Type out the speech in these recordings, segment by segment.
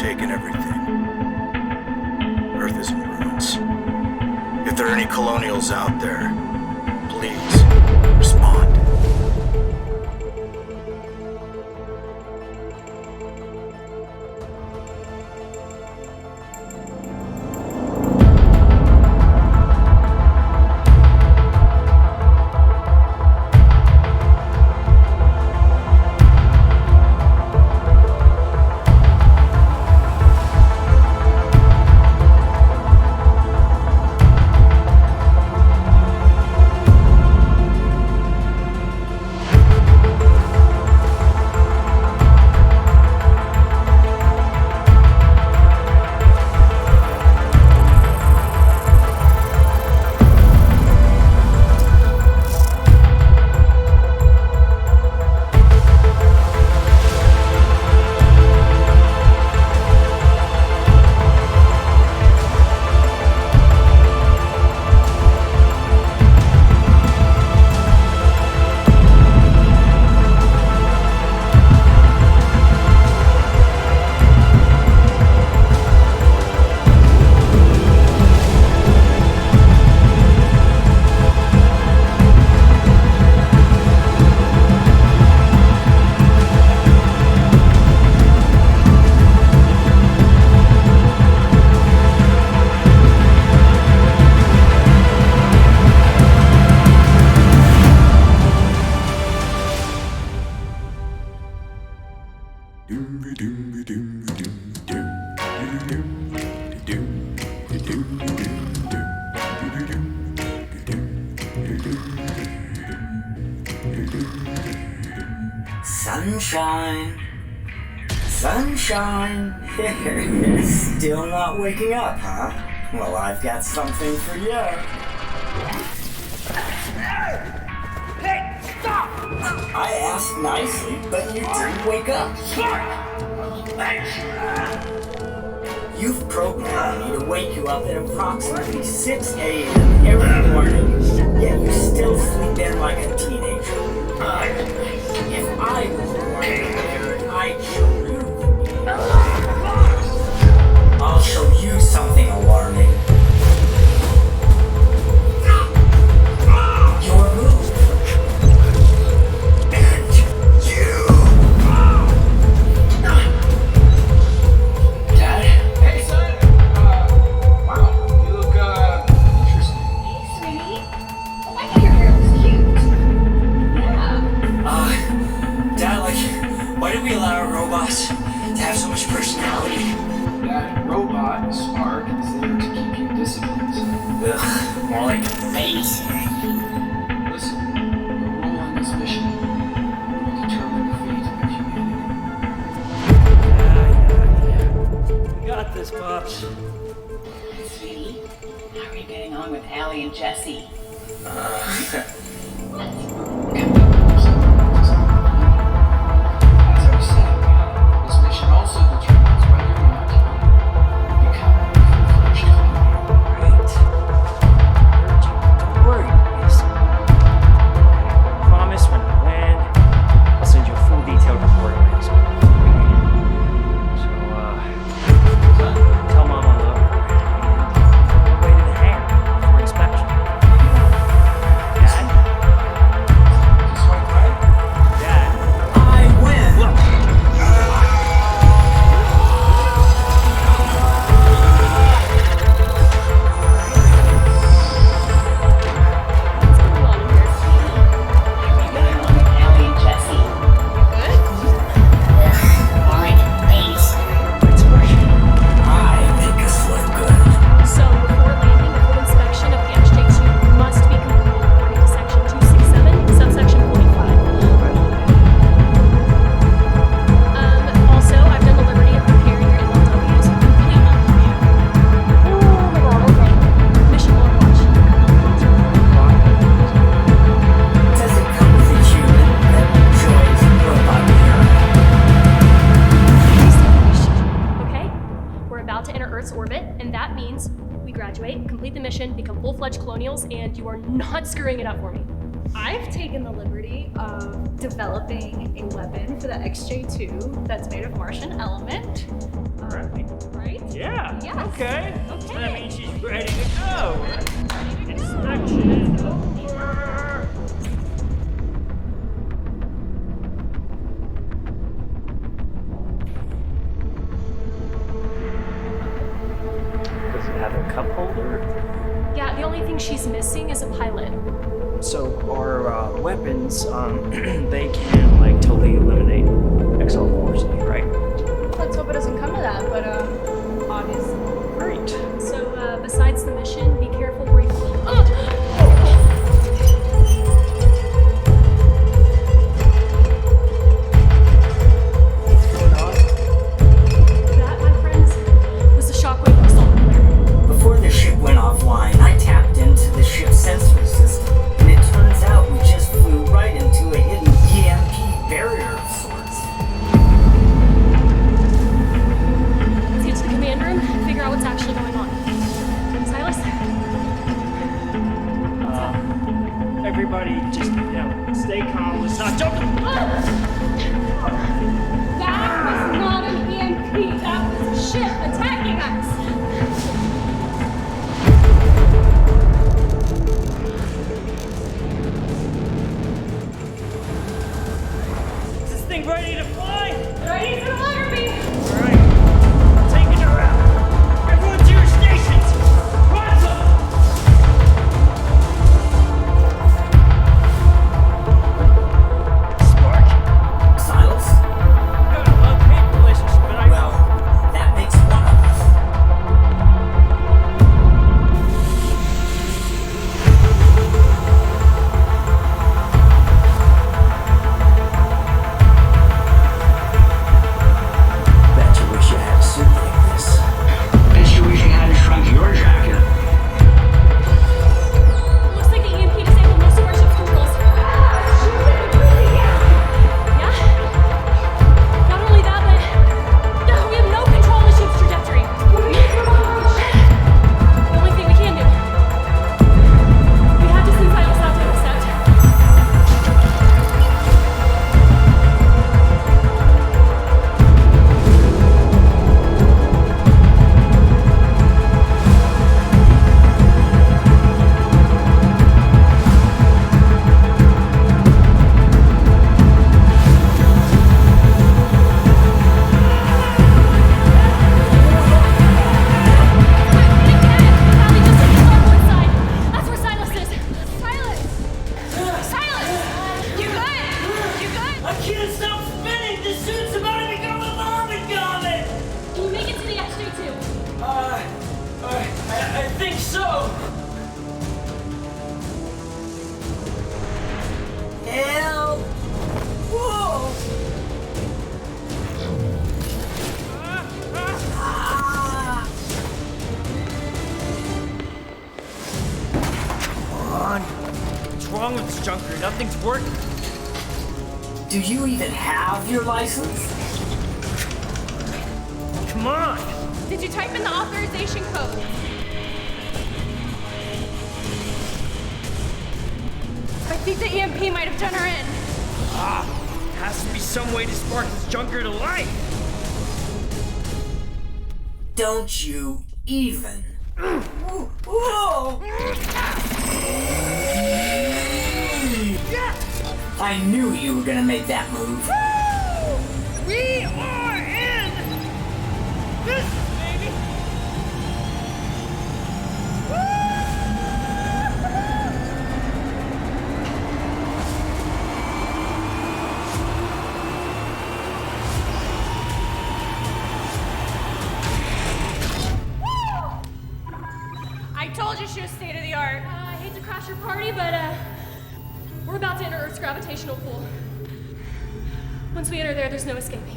taken everything. Earth is in ruins. If there are any colonials out there, please respond. Sunshine. Sunshine. Still not waking up, huh? Well, I've got something for you. Hey, stop! I asked nicely, but you didn't wake up. You've programmed me to wake you up at approximately 6 a.m. every morning, yet you still sleep in like a teenager. If I was the one here, I'd show you. I'll show you something alarming. Your move. And you. Dad? Hey, son! Wow, you look, interesting. Hey, sweetie. Oh, I think your hair looks cute. Yeah. Dad, why did we allow our robots to have so much personality? That robot, Spark, is there to keep you disciplined. Ugh, more like a face. Listen, your role in this mission will determine the fate of humanity. We got this, Pops. Sweetie, how are you getting on with Allie and Jesse? As I said, this mission also determines whether or not you become a full-fledged colonial. Great. Heard you. Don't worry, please. I promise when I land, I'll send you a full detailed report on it. So, tell Mom I love her. And on the way to the hangar for inspection. Dad? Just swipe right. Dad? I win! Look! What's going on in here, sweetie? How are you getting on with Allie and Jesse? Good? Fine, please. It's fresh. I make us look good. So, before landing, a full inspection of the XJ2 must be completed according to Section 267, subsection 45. Also, I've done the liberty of preparing your MLWs completely for you. Oh my god, okay. Mission log watch. Does it come with a human that enjoys robot Please take a mission, okay? We're about to enter Earth's orbit, and that means we graduate, complete the mission, become full-fledged colonials, and you are not screwing it up for me. I've taken the liberty of developing a weapon for the XJ2 that's made of Martian element. Alright. Right? Yeah. Yes. Okay. Okay. That means she's ready to go. Inspection over. Does it have a cup holder? Yeah, the only thing she's missing is a pilot. So our weapons, they can like totally eliminate XL velocity, right? Let's hope it doesn't come to that, but obviously. Great. So besides the mission, be careful where you. What's going on? That, my friends, was the shockwave assault flare. Before the ship went offline, I tapped into the ship's sensor system, and it turns out we just flew right into a hidden EMP barrier of sorts. Let's get to the command room and figure out what's actually going on. Silas? Everybody just, stay calm. Let's not jump. That was not an EMP. That was a ship attacking us. Is this thing ready to fly? Ready to deliver me. All right. Taking her out. Everyone to your stations. Rise up. Spark. Silas? We got a love-hate relationship, but Well, that makes one of us. Bet you wish you had a suit like this. Bet you wish you hadn't shrunk your jacket. Looks like the EMP disabled most of our ship's controls. Yeah? Not only that, but we have no control of the ship's trajectory. The only thing we can do. We have to send Silas out to intercept. Sally, just take the cargo inside. That's where Silas is. Silas! Silas! You good? You good? I can't stop spinning! This suit's about to become a vomit garment! Can you make it to the XJ2? I think so. Help! Whoa! Ah! Come on. What's wrong with this junker? Nothing's working. Do you even have your license? Come on. Did you type in the authorization code? I think the EMP might have done her in. Has to be some way to spark this junker to life. Don't you even? Whoa! I knew you were gonna make that move. We are in this, baby. I told you she was state of the art. I hate to crash your party, but we're about to enter Earth's gravitational pull. Once we enter there, there's no escaping.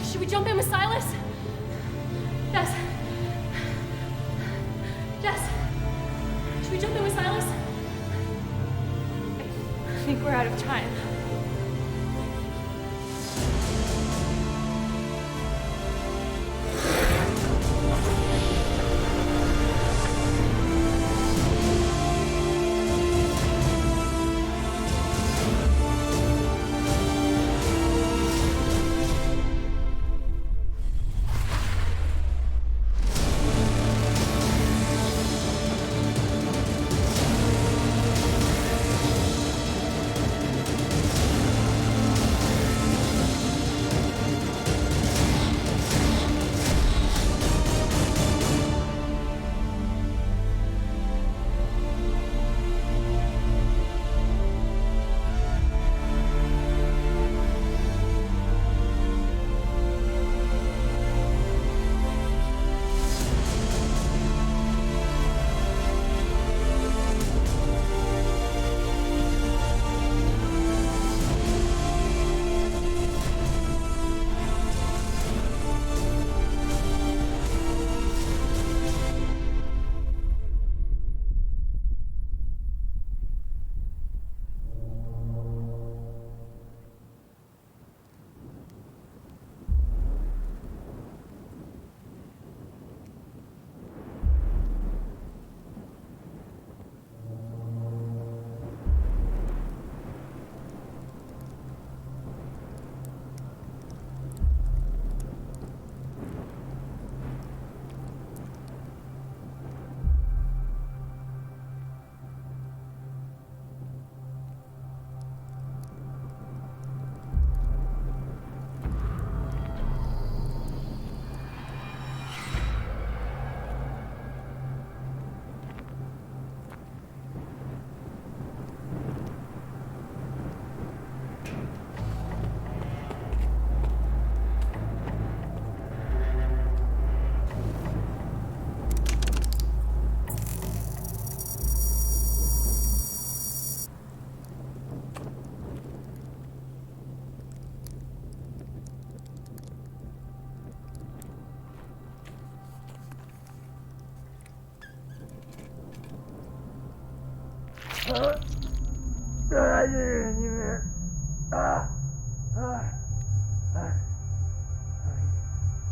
Should we jump in with Silas? Yes. think we're out of time.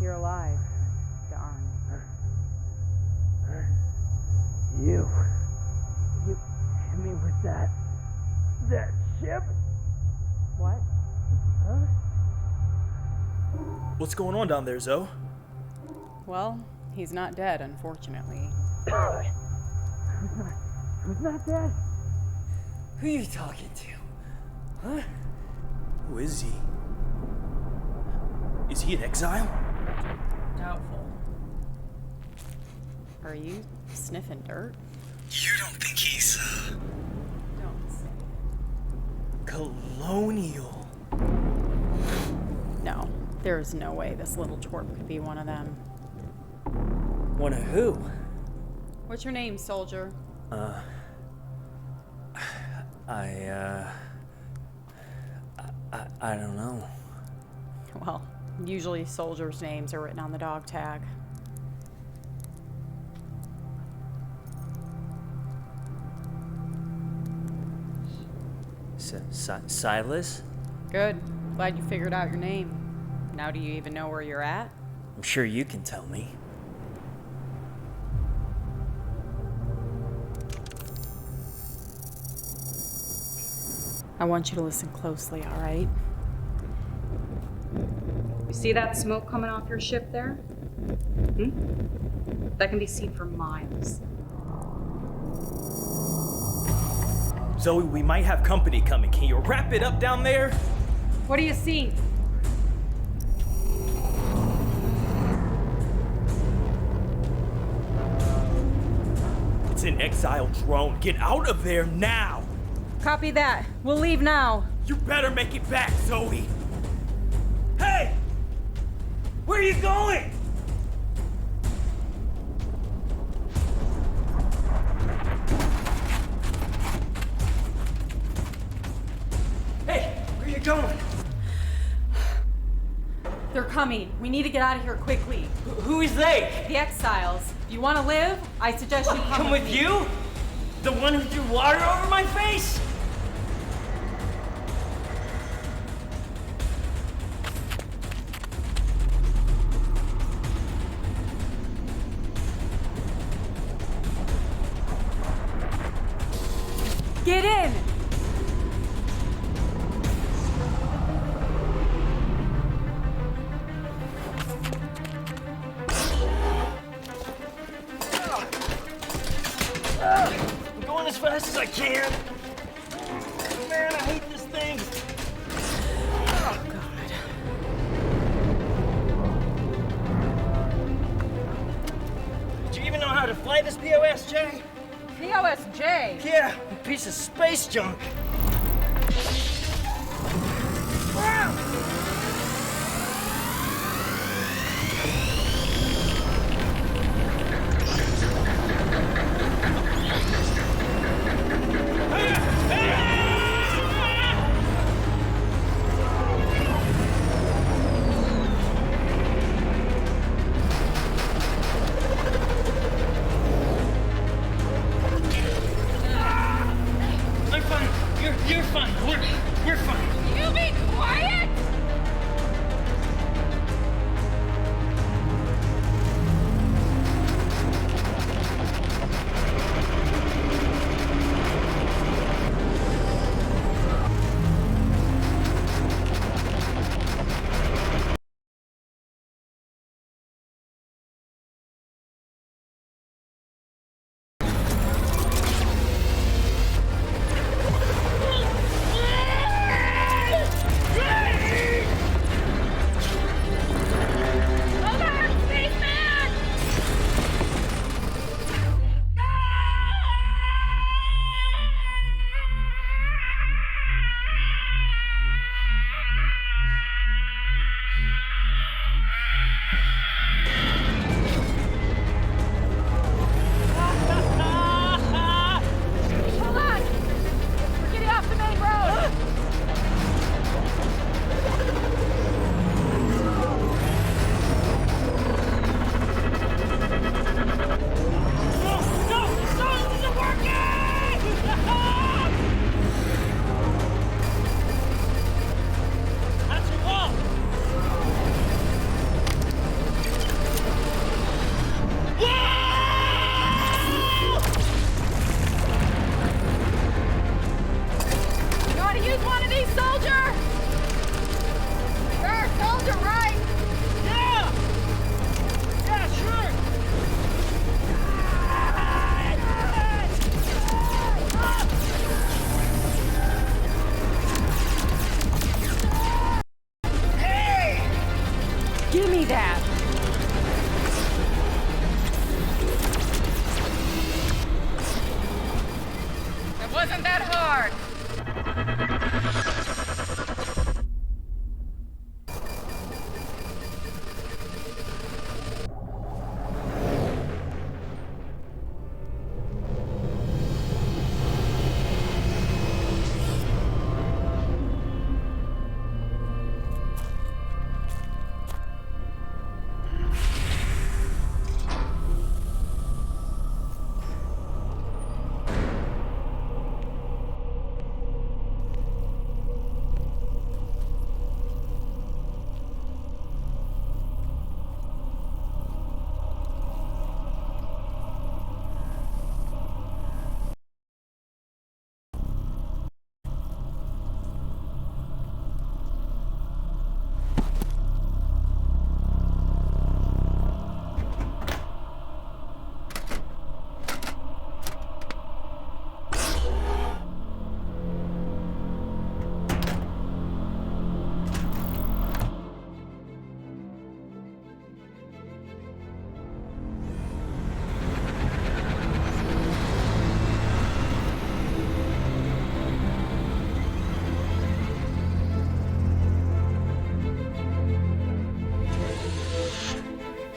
You're alive, darn. You hit me with that ship? What? Huh? What's going on down there, Zoe? Well, he's not dead, unfortunately. Who's not dead? Who are you talking to? Huh? Who is he? Is he in exile? Doubtful. Are you sniffing dirt? You don't think he's, Don't say. Colonial. No, there's no way this little twerp could be one of them. One of who? What's your name, soldier? I don't know. Well, usually soldiers' names are written on the dog tag. Silas? Good. Glad you figured out your name. Now do you even know where you're at? I'm sure you can tell me. I want you to listen closely, all right? You see that smoke coming off your ship there? That can be seen for miles. Zoe, we might have company coming. Can you wrap it up down there? What do you see? It's an exile drone. Get out of there now! Copy that. We'll leave now. You better make it back, Zoe! Hey! Where are you going? Hey! Where are you going? They're coming. We need to get out of here quickly. Who is they? The exiles. You want to live? I suggest you Come with me. you? The one who threw water over my face? Get in! I'm going as fast as I can. Man, I hate this thing. Oh, God. Did you even know how to fly this POSJ? POSJ? Yeah, a piece of space junk. I'm fine. You're fine. We're fine. You be quiet! Hold on, spaceman! Hold on! We're getting off the main road! That's your wall. You want to use one of these, soldier? You're a soldier, right? Yeah! Yeah, sure! Give me that! It wasn't that hard.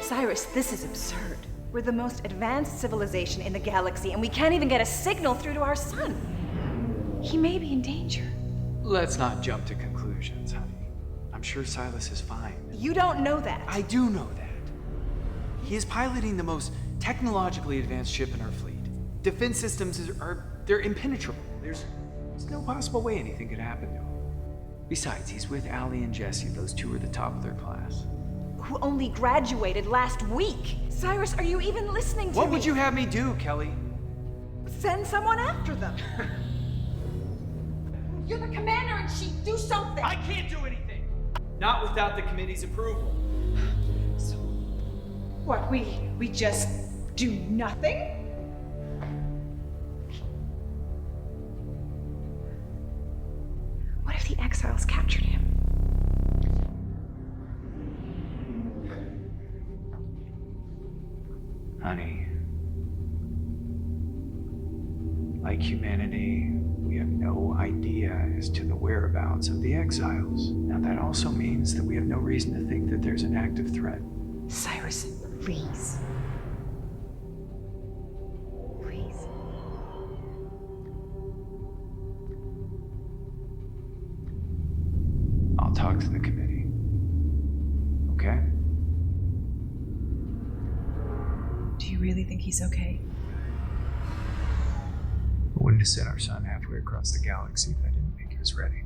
Cyrus, this is absurd. We're the most advanced civilization in the galaxy, and we can't even get a signal through to our sun. He may be in danger. Let's not jump to conclusions, honey. I'm sure Silas is fine. You don't know that. I do know that. He is piloting the most technologically advanced ship in our fleet. Defense systems they're impenetrable. There's no possible way anything could happen to him. Besides, he's with Allie and Jesse. Those two are the top of their class. Who only graduated last week. Cyrus, are you even listening to me? What would you have me do, Kelly? Send someone after them. You're the commander-in-chief. Do something. I can't do anything! Not without the committee's approval. So, what, we just do nothing? What if the exiles captured him? Honey, like humanity, we have no idea as to the whereabouts of the exiles. Now, that also means that we have no reason to think that there's an active threat. Cyrus, please. Please. I'll talk to the committee. Okay? Do you really think he's okay? I wouldn't have sent our son halfway across the galaxy if I didn't think he was ready.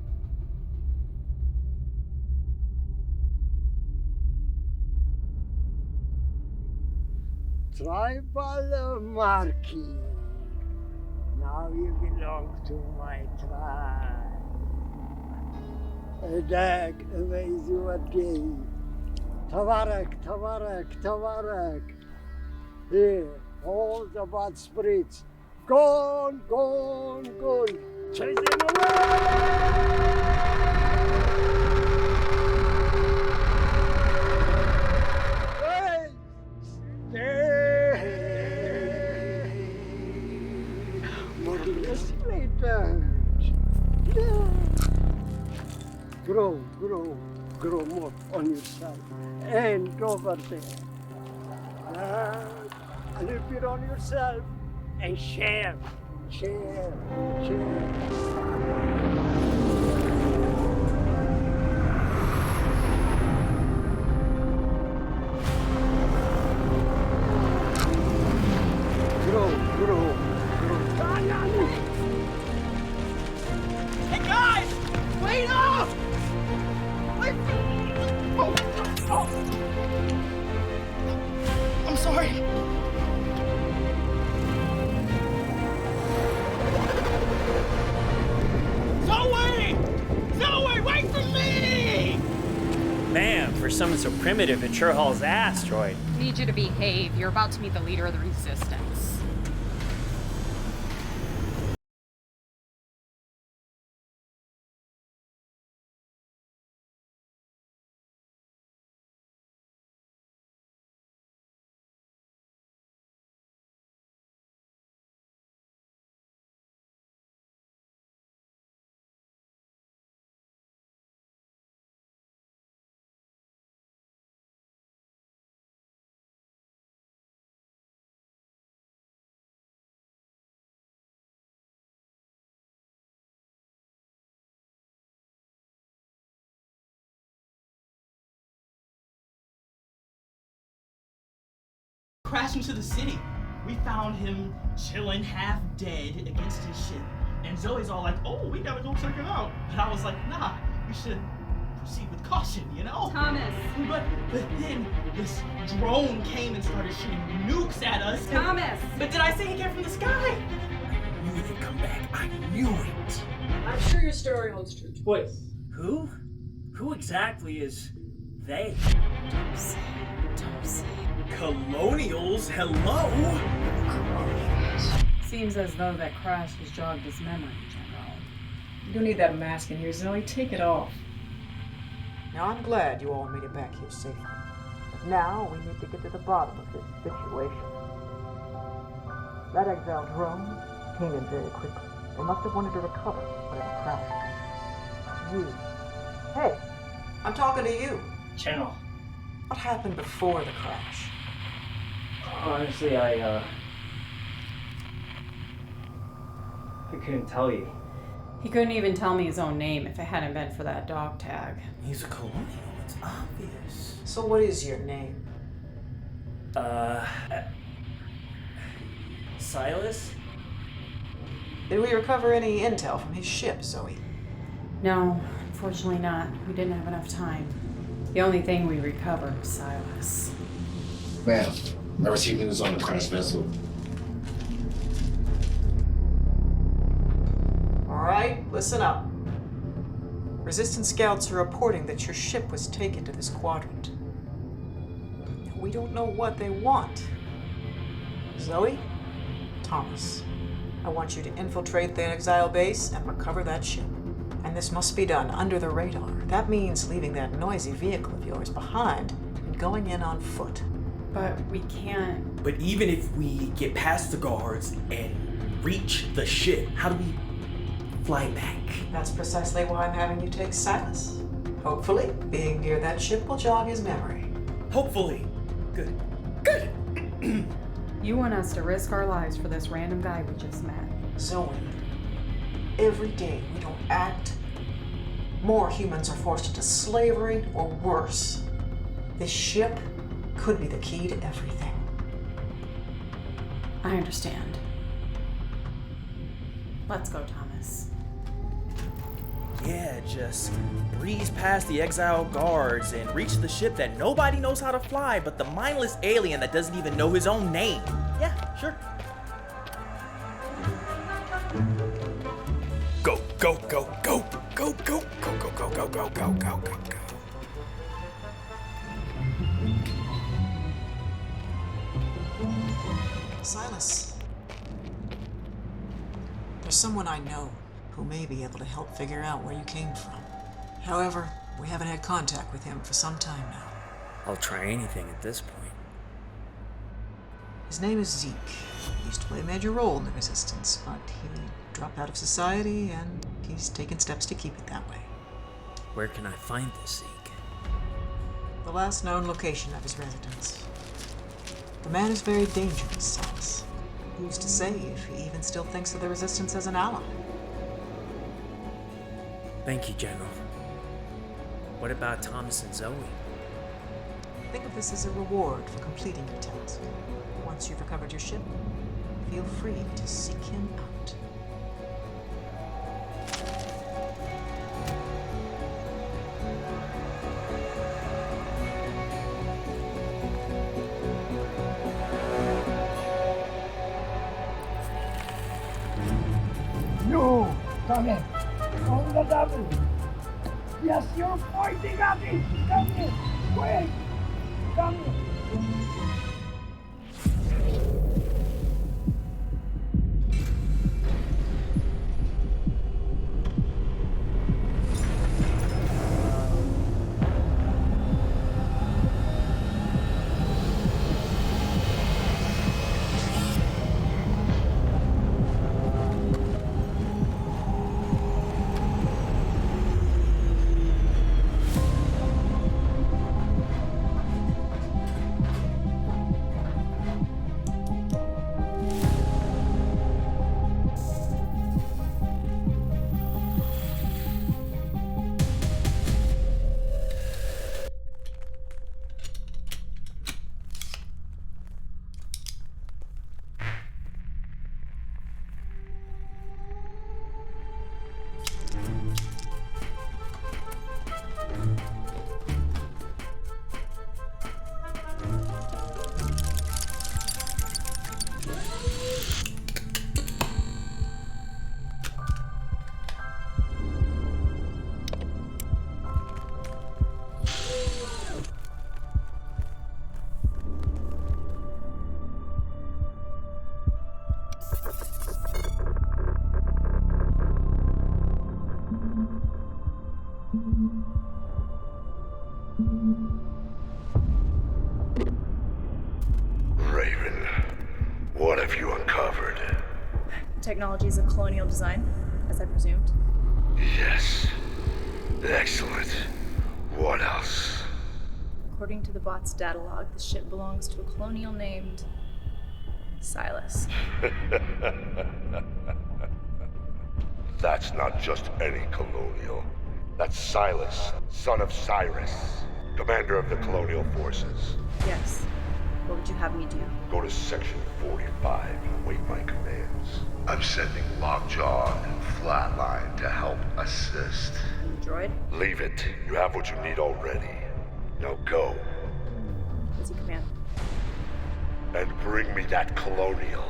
Tribal Marquis. Now you belong to my tribe. Edak, Ewezuati. Tawarak, Tawarak, Tawarak. Here, all the bad spirits. Gone, gone, gone. Chase them away! Grow more on your side and over there. A little bit on yourself and share. Grow. Hey guys! Wait up! I'm sorry. Zoe, wait for me! Man, for someone so primitive, it sure hauls ass, droid. Need you to behave. You're about to meet the leader of the Resistance. Crashed into the city. We found him chilling half dead against his ship. And Zoe's all like, oh, we gotta go check it out. But I was like, nah, we should proceed with caution, you know? Thomas. But then this drone came and started shooting nukes at us. Thomas. But did I say he came from the sky? I knew they'd come back. I knew it. I'm sure your story holds true. Wait, who? Who exactly is they? Don't say it. Colonials? Hello? Seems as though that crash has jogged his memory, General. You don't need that mask in here, Zoe. Take it off. Now, I'm glad you all made it back here safely. But now, we need to get to the bottom of this situation. That exile drone came in very quickly. They must have wanted to recover whatever crashed. You. Hey, I'm talking to you. General. What happened before the crash? Honestly, I couldn't tell you. He couldn't even tell me his own name if it hadn't been for that dog tag. He's a colonial. It's obvious. So what is your name? Silas? Did we recover any intel from his ship, Zoe? No, unfortunately not. We didn't have enough time. The only thing we recovered was Silas. Ma'am, I received news on the crashed vessel. All right, listen up. Resistance scouts are reporting that your ship was taken to this quadrant. Now, we don't know what they want. Zoe? Thomas, I want you to infiltrate the exile base and recover that ship. And this must be done under the radar. That means leaving that noisy vehicle of yours behind and going in on foot. But we can't. But even if we get past the guards and reach the ship, how do we fly back? That's precisely why I'm having you take Silas. Hopefully, being near that ship will jog his memory. Hopefully. Good. Good! You want us to risk our lives for this random guy we just met. Zoe, every day we don't act, more humans are forced into slavery or worse. This ship could be the key to everything. I understand. Let's go, Thomas. Yeah, just breeze past the exile guards and reach the ship that nobody knows how to fly but the mindless alien that doesn't even know his own name. Yeah, sure. Go, go, go, go, go, go, go, go, go, go, go, go, go, go, go. Silas, there's someone I know who may be able to help figure out where you came from. However, we haven't had contact with him for some time now. I'll try anything at this point. His name is Zeke. He used to play a major role in the Resistance, but he dropped out of society and he's taken steps to keep it that way. Where can I find this Zeke? The last known location of his residence. The man is very dangerous, Silas. Who's to say if he even still thinks of the Resistance as an ally? Thank you, General. What about Thomas and Zoe? Think of this as a reward for completing your task. Once you've recovered your ship, feel free to seek him out. You, come in. On the double. Yes, you're pointing at me. Come in. Quick. Come in. Raven, what have you uncovered? Technologies of colonial design, as I presumed. Yes. Excellent. What else? According to the bot's data log, the ship belongs to a colonial named Silas. That's not just any colonial. That's Silas, son of Cyrus, commander of the colonial forces. Yes. What would you have me do? Go to Section 45 and await my commands. I'm sending Lockjaw and Flatline to help assist. And the droid? Leave it. You have what you need already. Now go. What's he command? And bring me that colonial.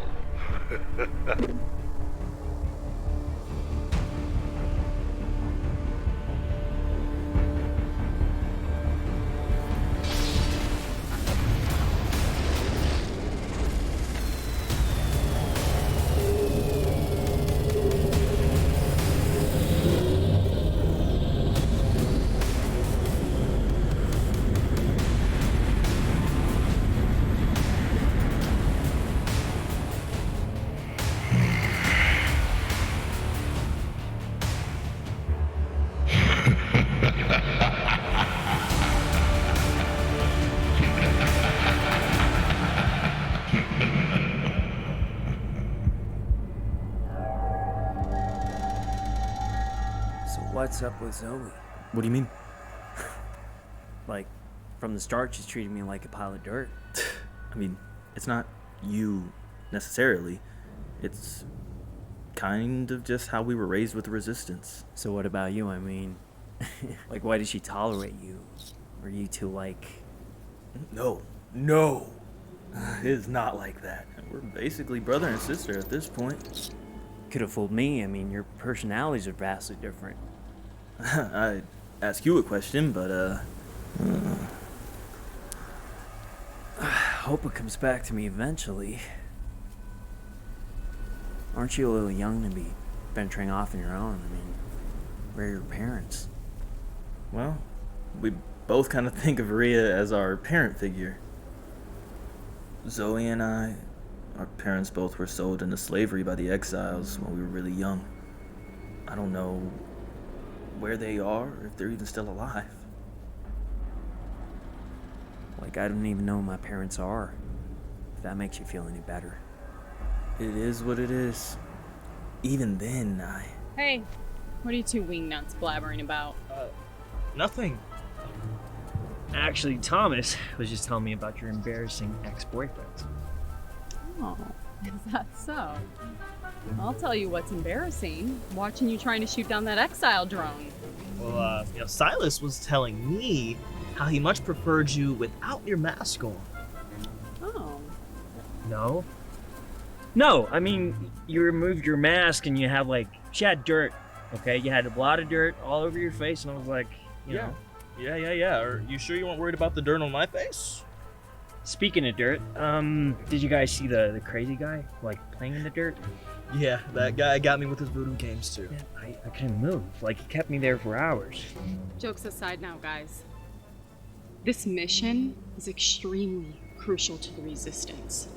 What's up with Zoe? What do you mean? Like, from the start, she's treating me like a pile of dirt. I mean, it's not you necessarily. It's kind of just how we were raised with the resistance. So what about you? I mean, like, why does she tolerate you? Are you two like... No. It is not like that. We're basically brother and sister at this point. Could have fooled me. I mean, your personalities are vastly different. I'd ask you a question, but, hope it comes back to me eventually. Aren't you a little young to be venturing off on your own? I mean, where are your parents? well, we both kind of think of Rhea as our parent figure. Zoe and I, our parents both were sold into slavery by the exiles when we were really young. I don't know where they are, or if they're even still alive. Like, I don't even know who my parents are. If that makes you feel any better. It is what it is. Even then, Hey, what are you two wingnuts blabbering about? Nothing. Actually, Thomas was just telling me about your embarrassing ex-boyfriends. Oh, is that so? I'll tell you what's embarrassing. Watching you trying to shoot down that exile drone. Well, Silas was telling me how he much preferred you without your mask on. Oh. No, I mean, you removed your mask and you have, like, she had dirt, okay? You had a lot of dirt all over your face, and I was like, you know. Yeah. Are you sure you weren't worried about the dirt on my face? Speaking of dirt, did you guys see the crazy guy, like, playing in the dirt? Yeah, that guy got me with his voodoo games, too. Yeah, I couldn't move. Like, he kept me there for hours. Jokes aside now, guys. This mission is extremely crucial to the Resistance.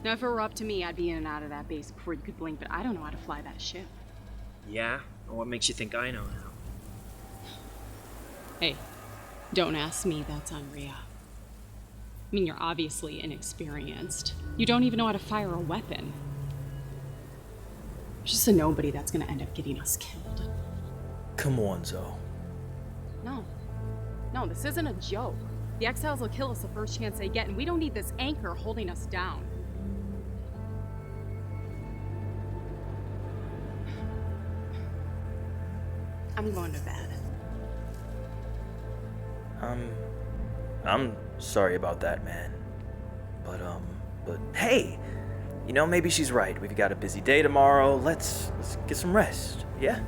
Now, if it were up to me, I'd be in and out of that base before you could blink, but I don't know how to fly that ship. Yeah? Well, what makes you think I know now? Hey, don't ask me, that's on Rhea. I mean, you're obviously inexperienced. You don't even know how to fire a weapon. You're just a nobody that's gonna end up getting us killed. come on, Zoe. No, this isn't a joke. The exiles will kill us the first chance they get, and we don't need this anchor holding us down. I'm going to bed. I'm sorry about that, man. But hey, maybe she's right. We've got a busy day tomorrow. Let's get some rest, yeah?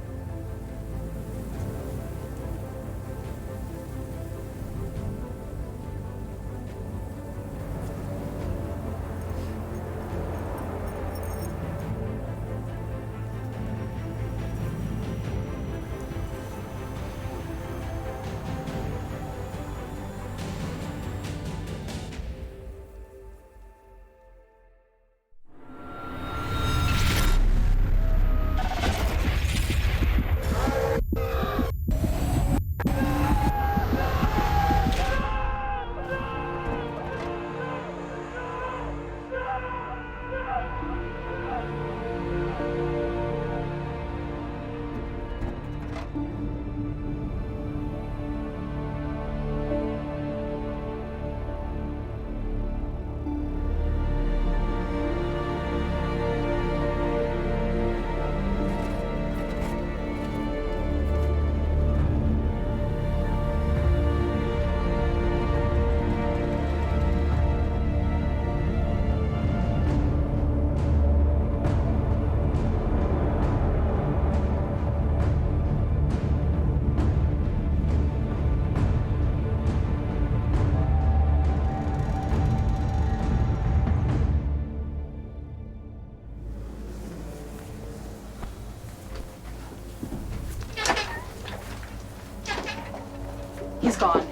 He's gone.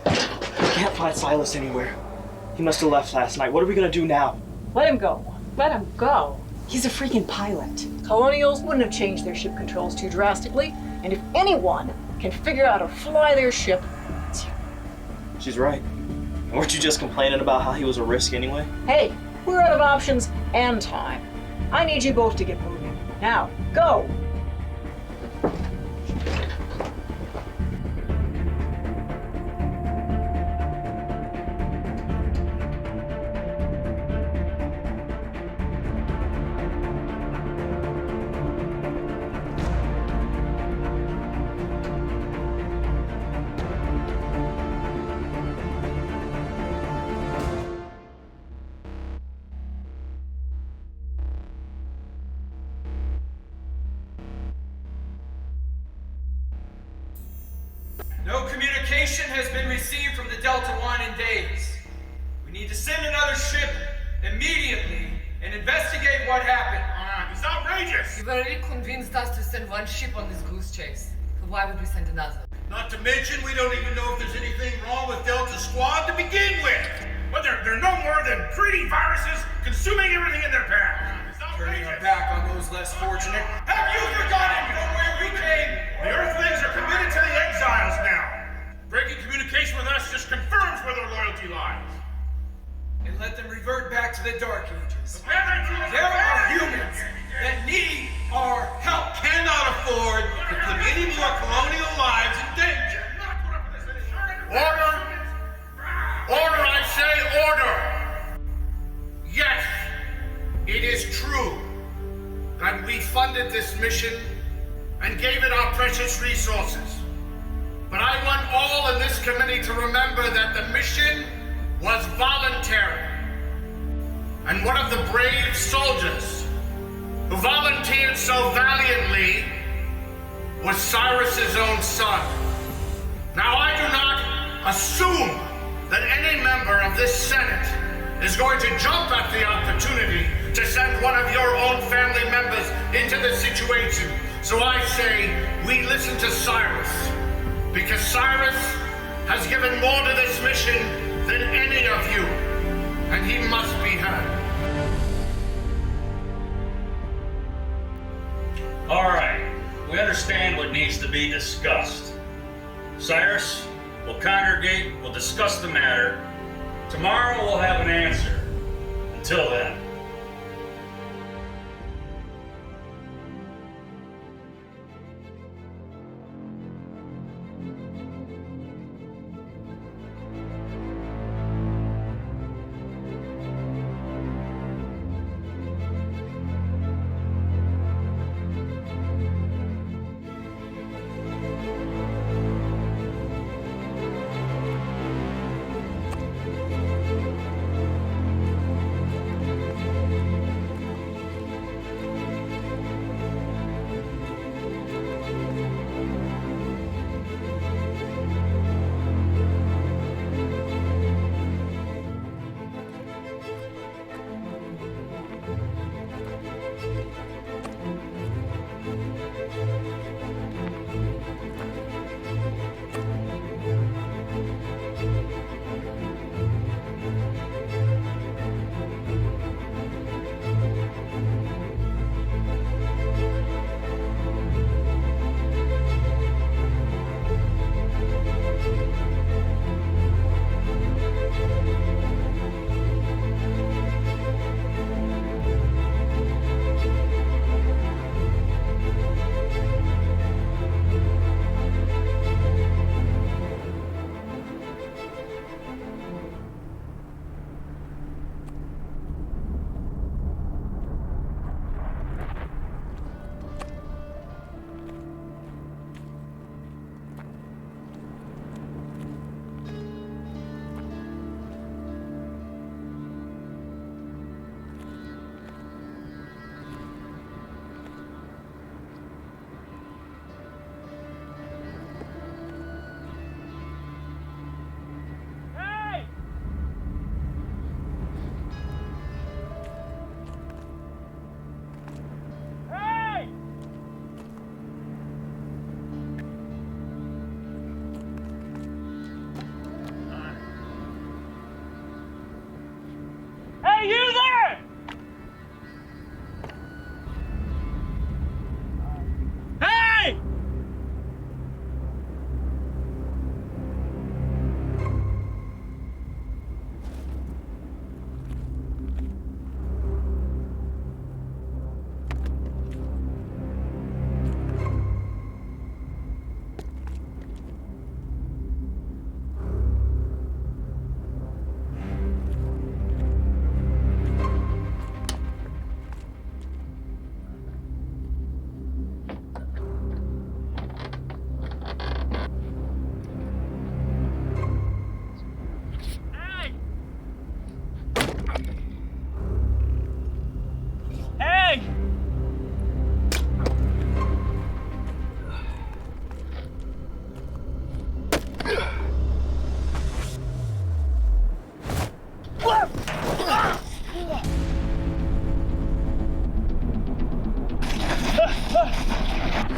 I can't find Silas anywhere. He must have left last night. What are we gonna do now? Let him go. Let him go. He's a freaking pilot. Colonials wouldn't have changed their ship controls too drastically, and if anyone can figure out how to fly their ship, it's you. She's right. Weren't you just complaining about how he was a risk anyway? Hey, we're out of options and time. I need you both to get moving. Now, go! No communication has been received from the Delta One in days. We need to send another ship immediately and investigate what happened. It's outrageous! You've already convinced us to send one ship on this goose chase. So why would we send another? Not to mention, we don't even know if there's anything wrong with Delta Squad to begin with. But they're no more than greedy viruses consuming everything in their path. Turning our back on those less fortunate. Have you forgotten from where we came? The Earthlings are committed to the exiles now. Breaking communication with us just confirms where their loyalty lies. And let them revert back to the Dark Ages. There are humans that need our help. Cannot afford to put any more colonial lives in danger. Order! Order, I say, order! Yes, it is true that we funded this mission and gave it our precious resources. But I want all in this committee to remember that the mission was voluntary. And one of the brave soldiers who volunteered so valiantly was Cyrus's own son. Now, I do not assume that any member of this Senate is going to jump at the opportunity to send one of your own family members into the situation. So I say, we listen to Cyrus, because Cyrus has given more to this mission than any of you, and he must be heard. All right, we understand what needs to be discussed. Cyrus, we'll congregate, we'll discuss the matter. Tomorrow we'll have an answer. Until then.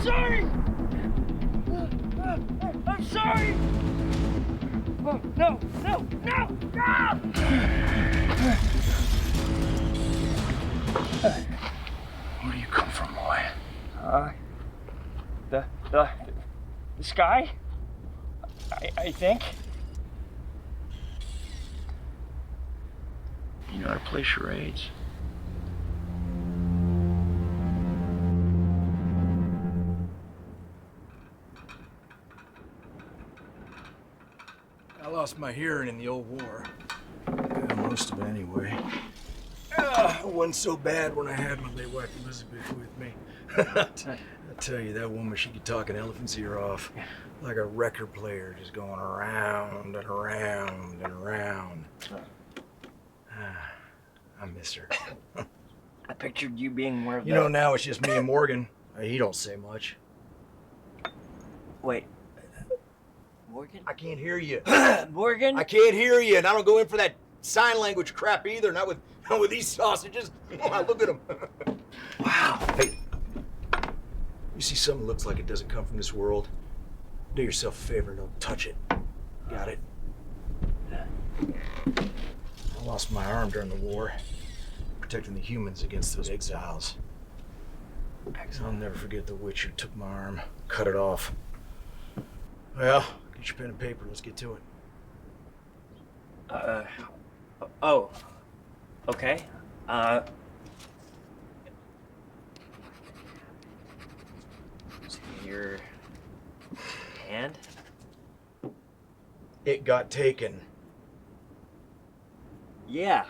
Sorry! I'm sorry! Oh, no, no, no, no! Where do you come from, boy? The sky? I think. You know how to play charades? I lost my hearing in the old war. Most of it anyway. It wasn't so bad when I had my late wife Elizabeth with me. I tell you, that woman, she could talk an elephant's ear off. Like a record player, just going around and around and around. I miss her. I pictured you being one of You know, now it's just me and Morgan. He don't say much. Wait. Morgan? I can't hear you. Morgan? I can't hear you, and I don't go in for that sign language crap either. Not with these sausages. Look at them. Wow. Hey, you see something that looks like it doesn't come from this world? Do yourself a favor and don't touch it. Got it? I lost my arm during the war, protecting the humans against those exiles. I'll never forget the witch who took my arm, cut it off. Well, get your pen and paper, let's get to it. Oh. Okay. Your hand? It got taken. Yeah.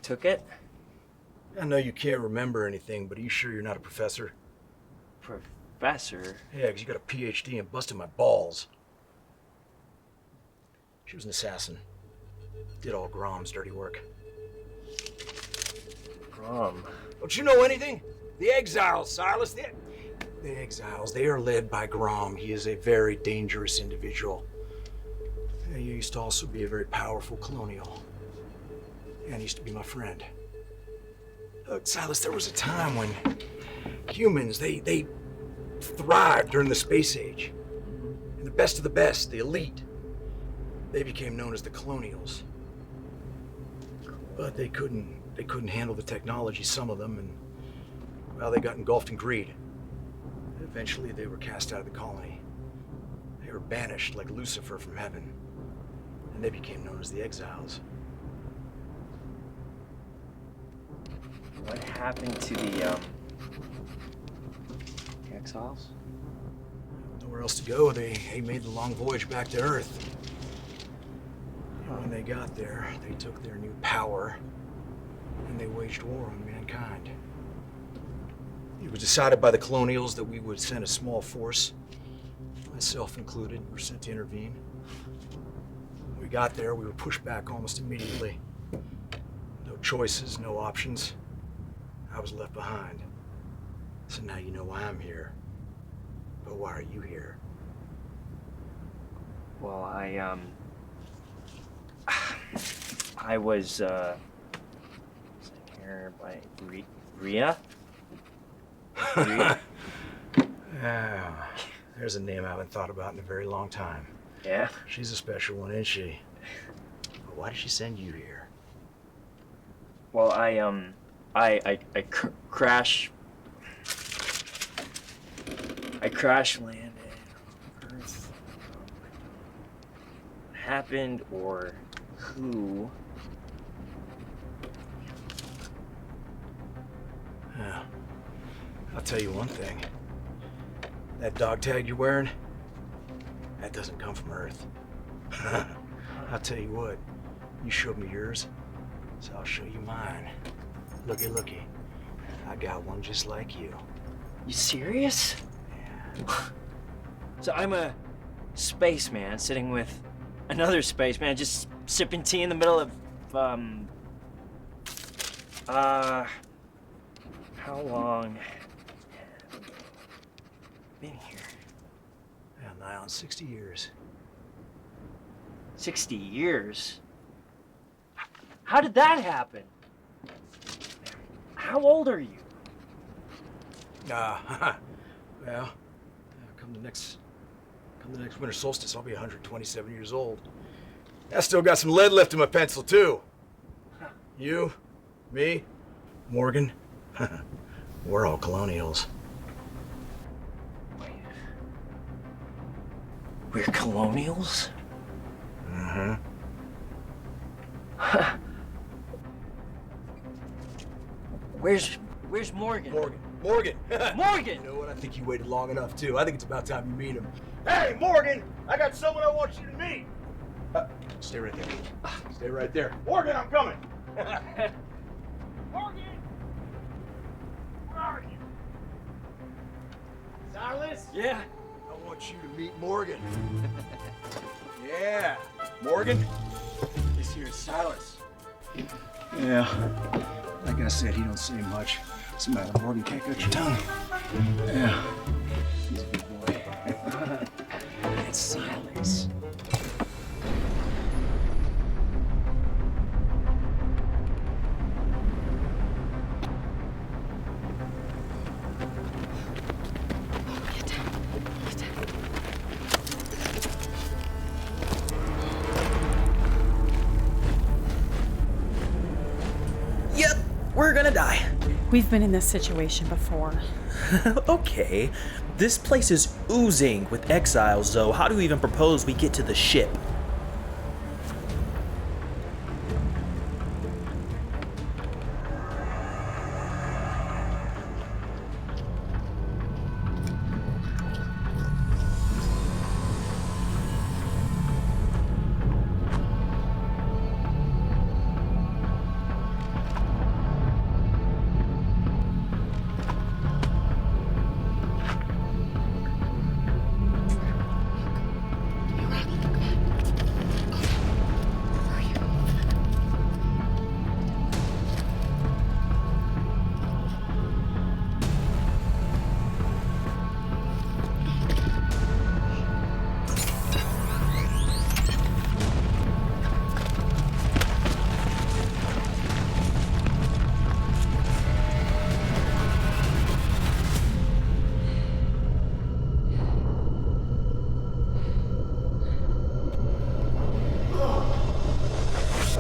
Took it? I know you can't remember anything, but are you sure you're not a professor? Professor? Yeah, because you got a PhD in busting my balls. She was an assassin. Did all Grom's dirty work. Grom? Don't you know anything? The exiles, Silas. The exiles, they are led by Grom. He is a very dangerous individual. He used to also be a very powerful colonial. And he used to be my friend. Look, Silas, there was a time when humans, they thrived during the space age. And the best of the best, the elite, they became known as the colonials. But they couldn't handle the technology, some of them, and, well, they got engulfed in greed. Eventually, they were cast out of the colony. They were banished like Lucifer from heaven. And they became known as the exiles. What happened to the exiles? Nowhere else to go. They made the long voyage back to Earth. And when they got there, they took their new power and they waged war on mankind. It was decided by the colonials that we would send a small force, myself included, were sent to intervene. When we got there, we were pushed back almost immediately. No choices, no options. I was left behind. So now you know why I'm here. But why are you here? Well, I was sitting here by Rhea? Rhea? Ah, there's a name I haven't thought about in a very long time. Yeah? She's a special one, isn't she? But why did she send you here? Well, I crash landed on Earth. What happened or who? Yeah. I'll tell you one thing. That dog tag you're wearing, that doesn't come from Earth. I'll tell you what, you showed me yours, so I'll show you mine. Looky, looky. I got one just like you. You serious? Yeah. So I'm a spaceman sitting with another spaceman just sipping tea in the middle of, how long have we been here? Yeah, nigh on 60 years. 60 years? How did that happen? How old are you? Well, come the next winter solstice, I'll be 127 years old. I still got some lead left in my pencil, too. You, me, Morgan, we're all colonials. We're colonials? Mm-hmm. Where's Morgan? Morgan! Morgan! You know what? I think you waited long enough, too. I think it's about time you meet him. Hey, Morgan! I got someone I want you to meet! Stay right there. Stay right there. Morgan, I'm coming! Morgan! Where are you? Silas? Yeah? I want you to meet Morgan. Yeah. Morgan, this here is Silas. Yeah. Like I said, he don't say much. What's the matter, Morgan? Can't cut your tongue. Yeah. He's a good boy. It's Silas. Yep, we're gonna die. We've been in this situation before. Okay, this place is oozing with exiles, though. How do you even propose we get to the ship?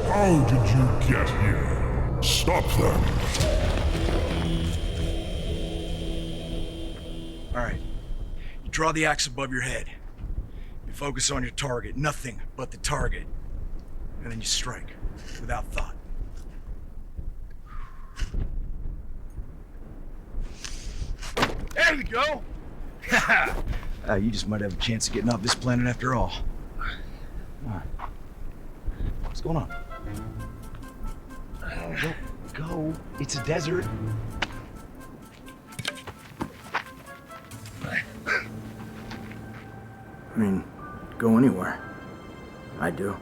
How did you get here? Stop them. All right. You draw the axe above your head. You focus on your target, nothing but the target. And then you strike, without thought. There we go! You just might have a chance of getting off this planet after all. Come on. What's going on? Go. It's a desert. I mean, go anywhere. I do.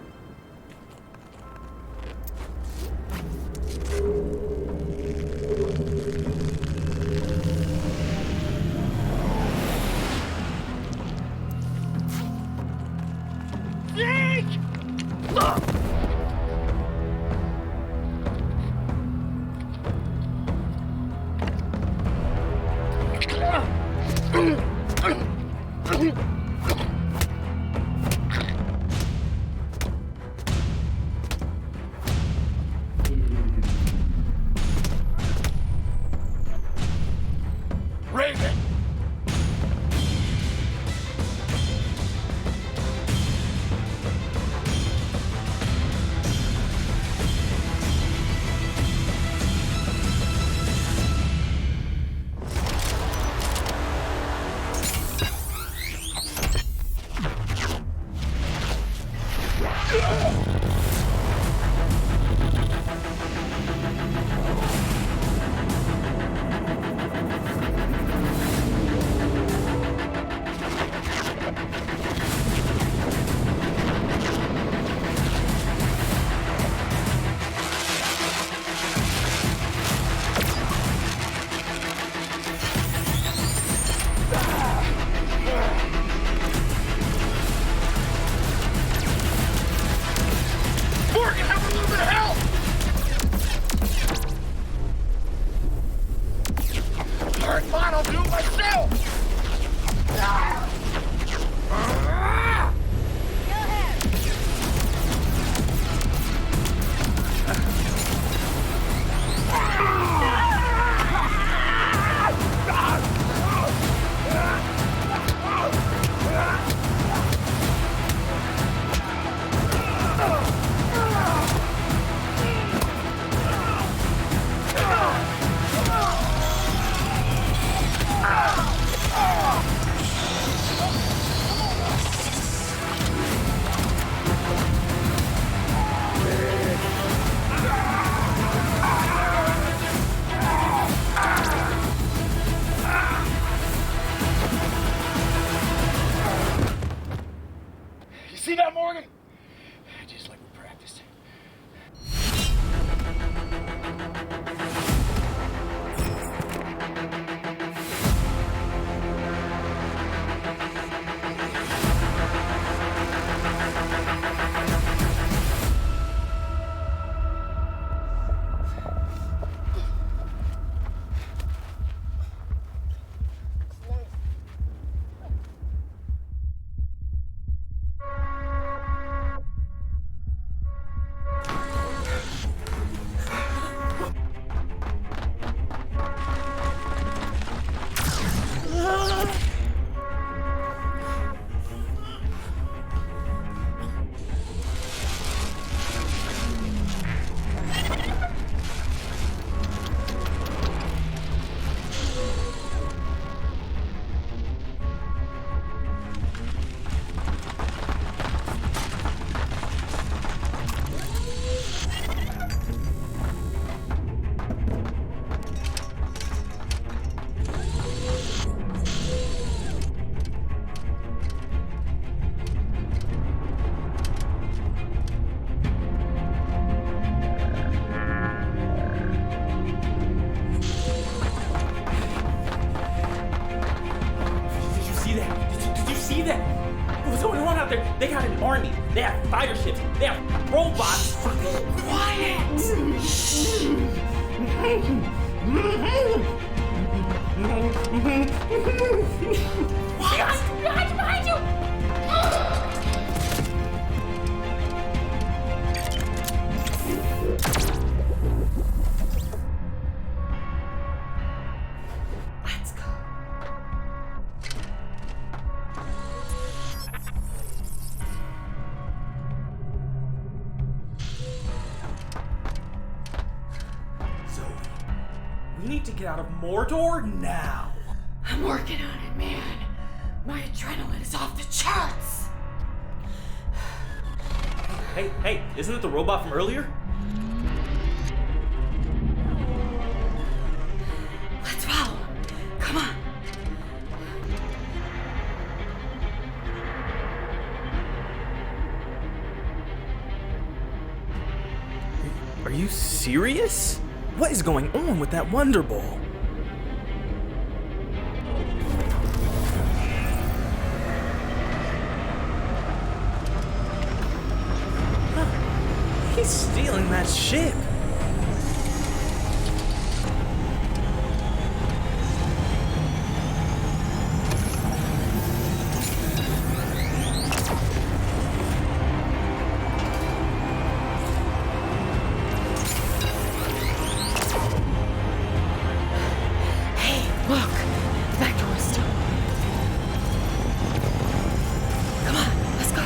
fighter ships. They have robots. Quiet! Behind you! Let's go. Zoe, we need to get out of Mordor now. I'm working on it, man. My adrenaline is off the charts. Hey, isn't it the robot from earlier? Let's follow. Come on. Are you serious? What is going on with that Wonder Ball? He's stealing that ship. Hey, look. The back door is still open. Come on, let's go.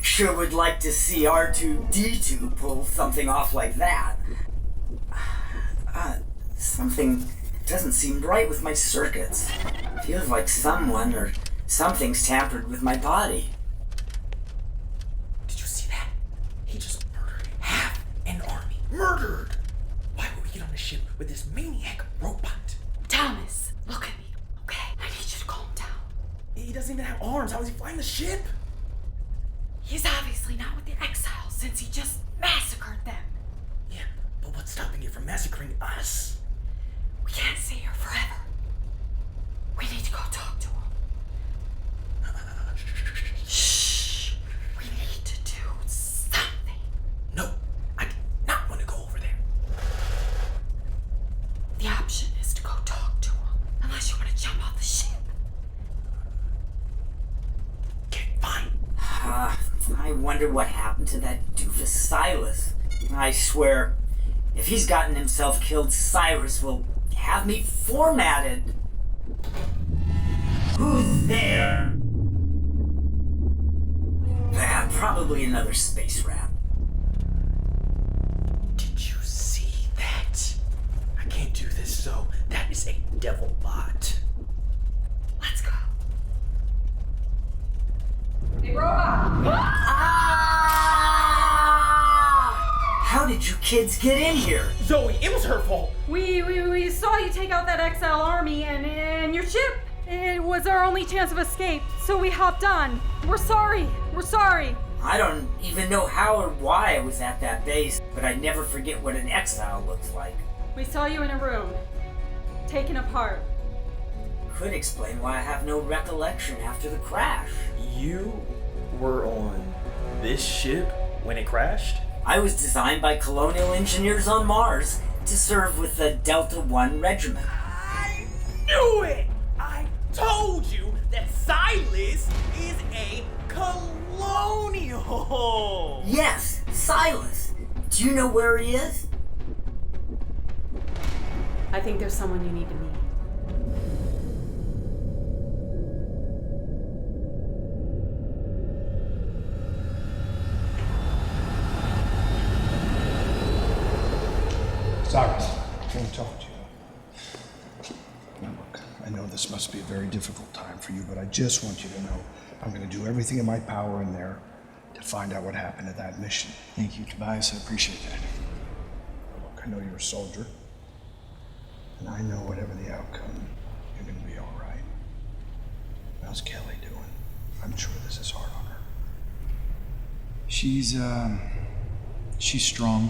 Sure would like to see R2-D2 pull something off like that. Something doesn't seem right with my circuits. Feels like someone or something's tampered with my body. Did you see that? He just murdered half an army. Murdered! Why would we get on a ship with this maniac robot? Thomas, look at me, okay? I need you to calm down. He doesn't even have arms. How is he flying the ship? He's obviously not with the exiles since he just massacred them. Yeah, but what's stopping it from massacring us? We can't stay here forever. We need to go talk to him. Shh. We need to do something. No, I do not want to go over there. The option is to go talk to him, unless you want to jump off the ship. Okay, fine. I wonder what happened to that doofus Silas. I swear, if he's gotten himself killed, Cyrus will have me formatted. Who's there? Probably another space rat. Did you see that? I can't do this, so that is a devil bot. Let's go. Hey, robot! How did you kids get in here? Zoe, it was her fault. We saw you take out that exile army and your ship. It was our only chance of escape, so we hopped on. We're sorry. I don't even know how or why I was at that base, but I never forget what an exile looks like. We saw you in a room, taken apart. Could explain why I have no recollection after the crash. You were on this ship when it crashed? I was designed by colonial engineers on Mars to serve with the Delta 1 Regiment. I knew it! I told you that Silas is a colonial! Yes, Silas. Do you know where he is? I think there's someone you need to meet. Cyrus, I want to talk to you. Now look, I know this must be a very difficult time for you, but I just want you to know I'm going to do everything in my power in there to find out what happened at that mission. Thank you, Tobias. I appreciate that. Look, I know you're a soldier, and I know whatever the outcome, you're gonna be all right. How's Kelly doing? I'm sure this is hard on her. She's strong.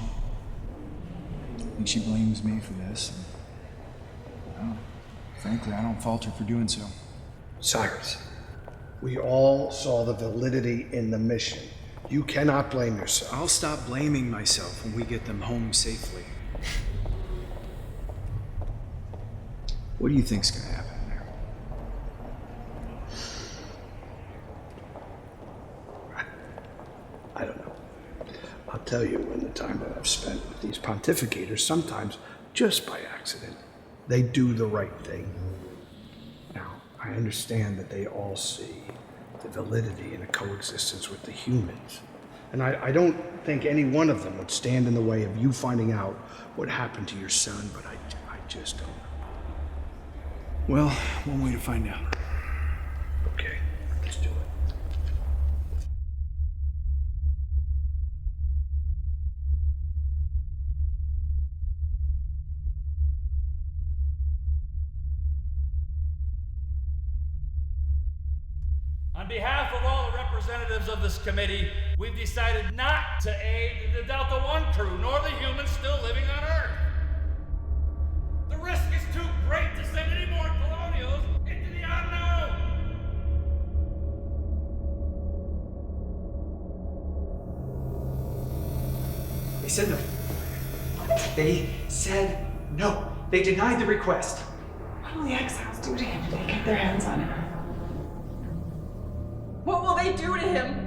I think she blames me for this. Frankly, I don't fault her for doing so. Cyrus, we all saw the validity in the mission. You cannot blame yourself. I'll stop blaming myself when we get them home safely. What do you think's gonna happen there? I don't know. I'll tell you, in the time that I've spent with these pontificators, sometimes, just by accident, they do the right thing. Now, I understand that they all see the validity in a coexistence with the humans. And I don't think any one of them would stand in the way of you finding out what happened to your son, but I just don't know. Well, one way to find out. Okay, let's do it. On behalf of all the representatives of this committee, we've decided not to aid the Delta One crew, nor the humans still living on Earth. The risk is too great to send any more colonials into the unknown. They said no. They said no. They denied the request. What will the exiles do to him if they get their hands on him? What will they do to him?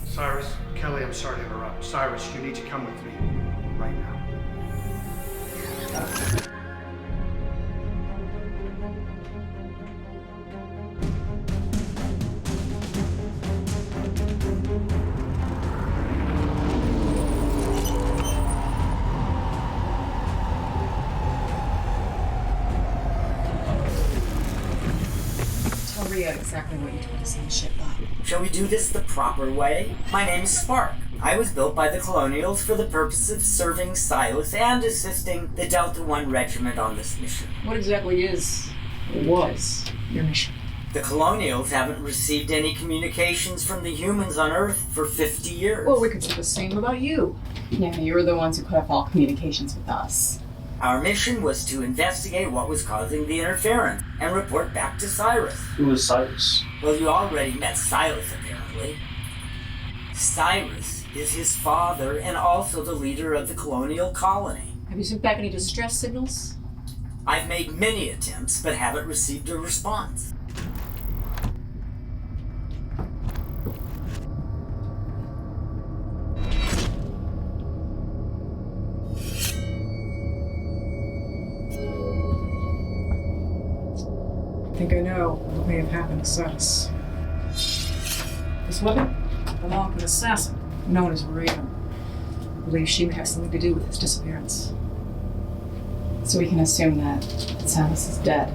Cyrus, Kelly, I'm sorry to interrupt. Cyrus, you need to come with me right now. Tell Rhea exactly what you told us on the ship, Bob. Shall we do this the proper way? My name is Spark. I was built by the colonials for the purpose of serving Silas and assisting the Delta One regiment on this mission. What exactly is, or was, your mission? The colonials haven't received any communications from the humans on Earth for 50 years. Well, we could say the same about you. Yeah, you were the ones who cut off all communications with us. Our mission was to investigate what was causing the interference and report back to Cyrus. Who is Cyrus? Well, you already met Silas, apparently. Cyrus is his father and also the leader of the colonial colony. Have you sent back any distress signals? I've made many attempts, but haven't received a response. I think I know what may have happened to Silas. This weapon belonged to an assassin known as Raven. I believe she may have something to do with his disappearance. So we can assume that Silas is dead.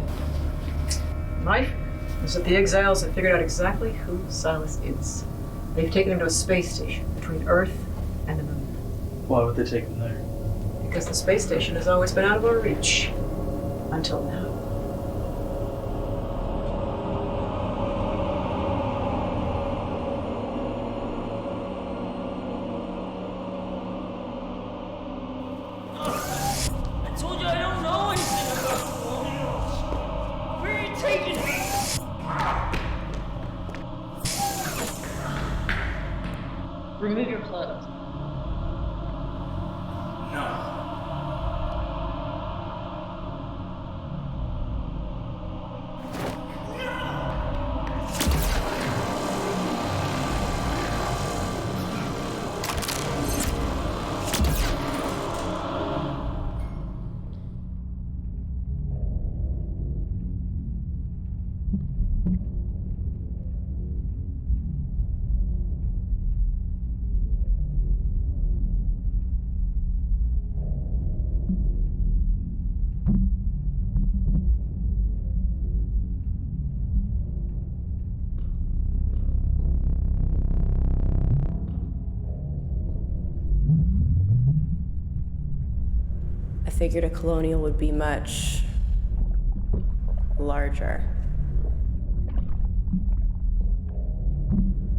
My fear is that the exiles have figured out exactly who Silas is. They've taken him to a space station between Earth and the moon. Why would they take him there? Because the space station has always been out of our reach. Until now. I told you I don't know anything about colonials. Where are you taking me? Remove your clothes. No. figured a colonial would be much larger.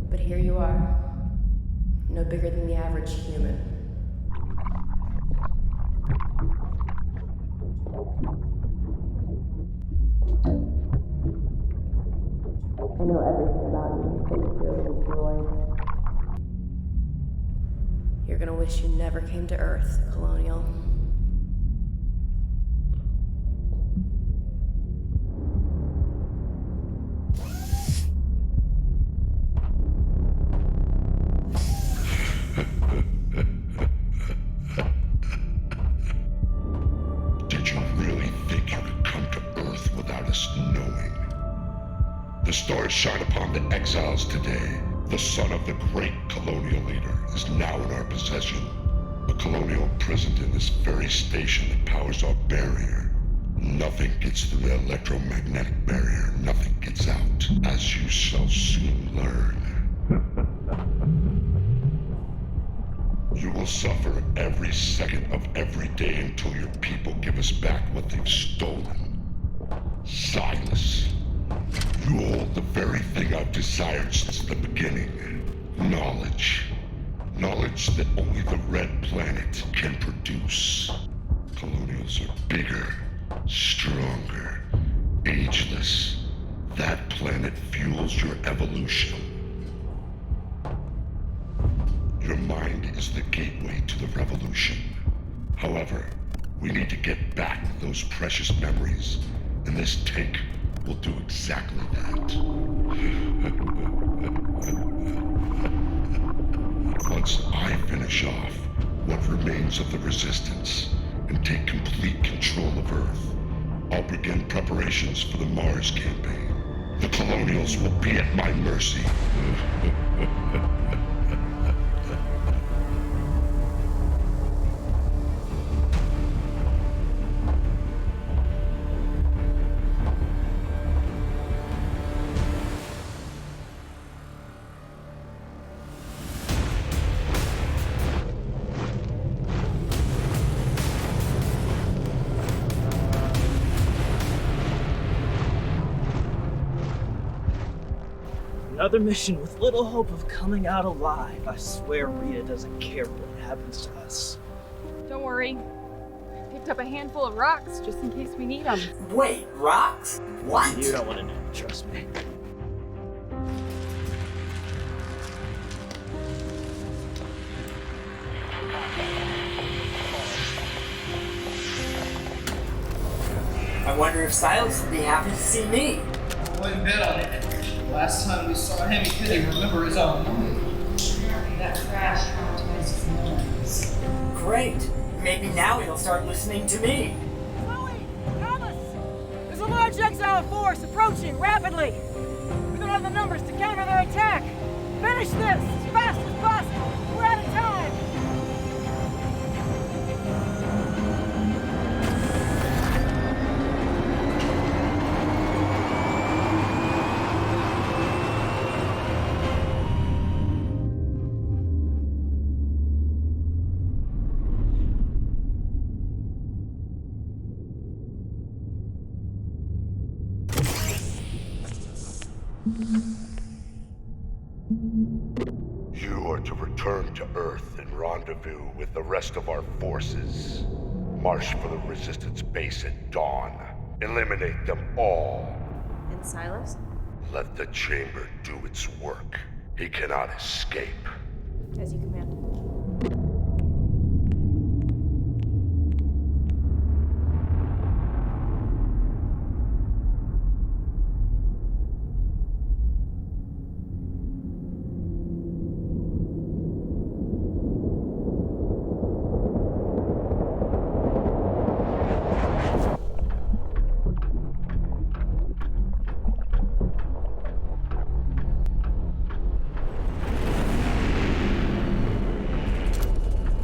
But here you are, no bigger than the average human. I know everything about you, but you're a little droid. You're gonna wish you never came to Earth, Colonial. Did you really think you could come to Earth without us knowing? The stars shine upon the exiles today. The son of the great colonial leader is now in our possession. A colonial imprisoned in this very station that powers our barrier. Nothing gets through the electromagnetic barrier. Nothing gets out, as you shall soon learn. You will suffer every second of every day until your people give us back what they've stolen. Silas, you hold the very thing I've desired since the beginning. Knowledge. Knowledge that only the Red Planet can produce. Colonials are bigger, stronger, ageless. That planet fuels your evolution. Your mind is the gateway to the revolution. However, we need to get back those precious memories, and this tank will do exactly that. Once I finish off what remains of the Resistance and take complete control of Earth, I'll begin preparations for the Mars campaign. The Colonials will be at my mercy. Another mission with little hope of coming out alive. I swear Rita doesn't care what happens to us. Don't worry. Picked up a handful of rocks just in case we need them. Wait, rocks? What? You don't want to know, trust me. I wonder if Silas would be happy to see me. I wouldn't bet on it. Last time we saw him, he couldn't even remember his own name. That crash traumatized his memories. Great. Maybe now he'll start listening to me. Chloe! Thomas! There's a large exile force approaching rapidly. We don't have the numbers to counter their attack. Finish this as fast as possible. We're out of time. You are to return to Earth and rendezvous with the rest of our forces. March for the Resistance base at dawn. Eliminate them all. And Silas? Let the chamber do its work. He cannot escape. As you command.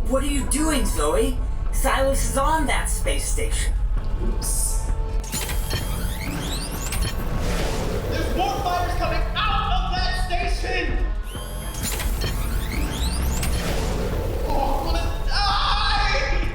What are you doing, Zoe? Silas is on that space station. Oops. There's more fighters coming out of that station! Oh, I'm gonna die!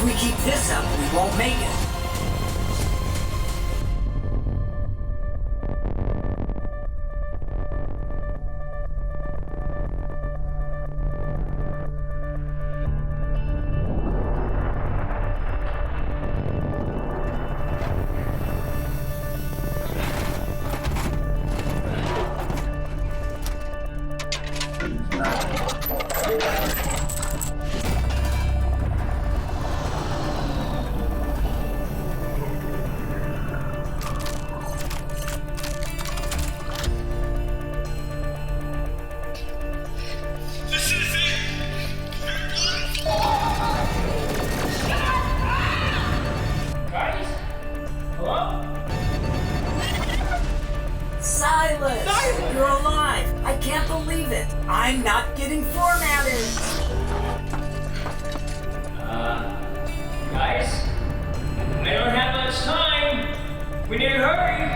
If we keep this up, we won't make it. Silas! You're alive! I can't believe it! I'm not getting formatted! Guys? I don't have much time! We need to hurry!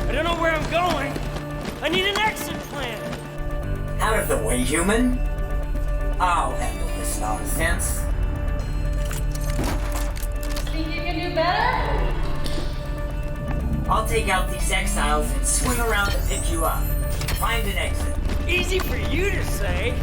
I don't know where I'm going! I need an exit plan! Out of the way, human! I'll handle this nonsense. Think you can do better? I'll take out these exiles and swing around to pick you up. Find an exit. Easy for you to say!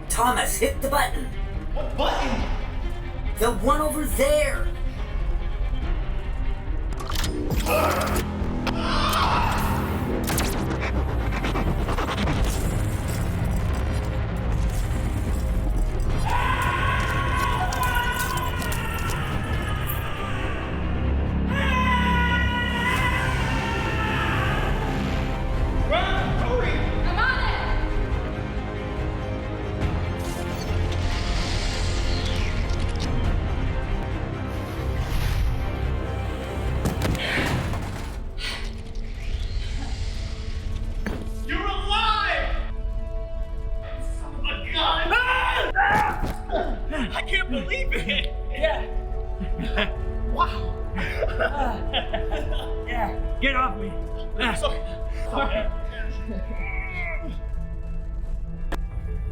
Thomas, hit the button! What button? The one over there! I can't believe it! Yeah. Wow. Yeah. Get off me. Sorry.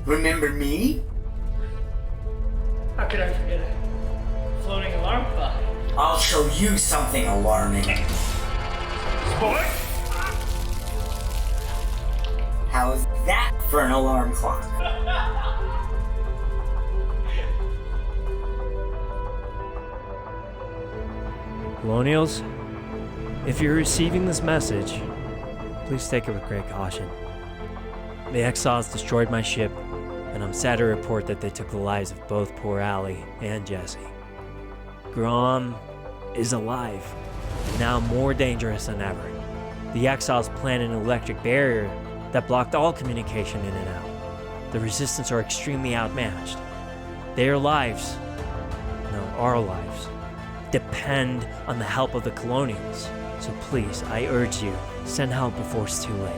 Remember me? How could I forget a floating alarm clock? I'll show you something alarming. Sport? How's that for an alarm clock? Colonials, if you're receiving this message, please take it with great caution. The exiles destroyed my ship, and I'm sad to report that they took the lives of both poor Allie and Jesse. Grom is alive, now more dangerous than ever. The exiles planted an electric barrier that blocked all communication in and out. The resistance are extremely outmatched. Their lives, no, our lives, depend on the help of the colonials. So please, I urge you, send help before it's too late.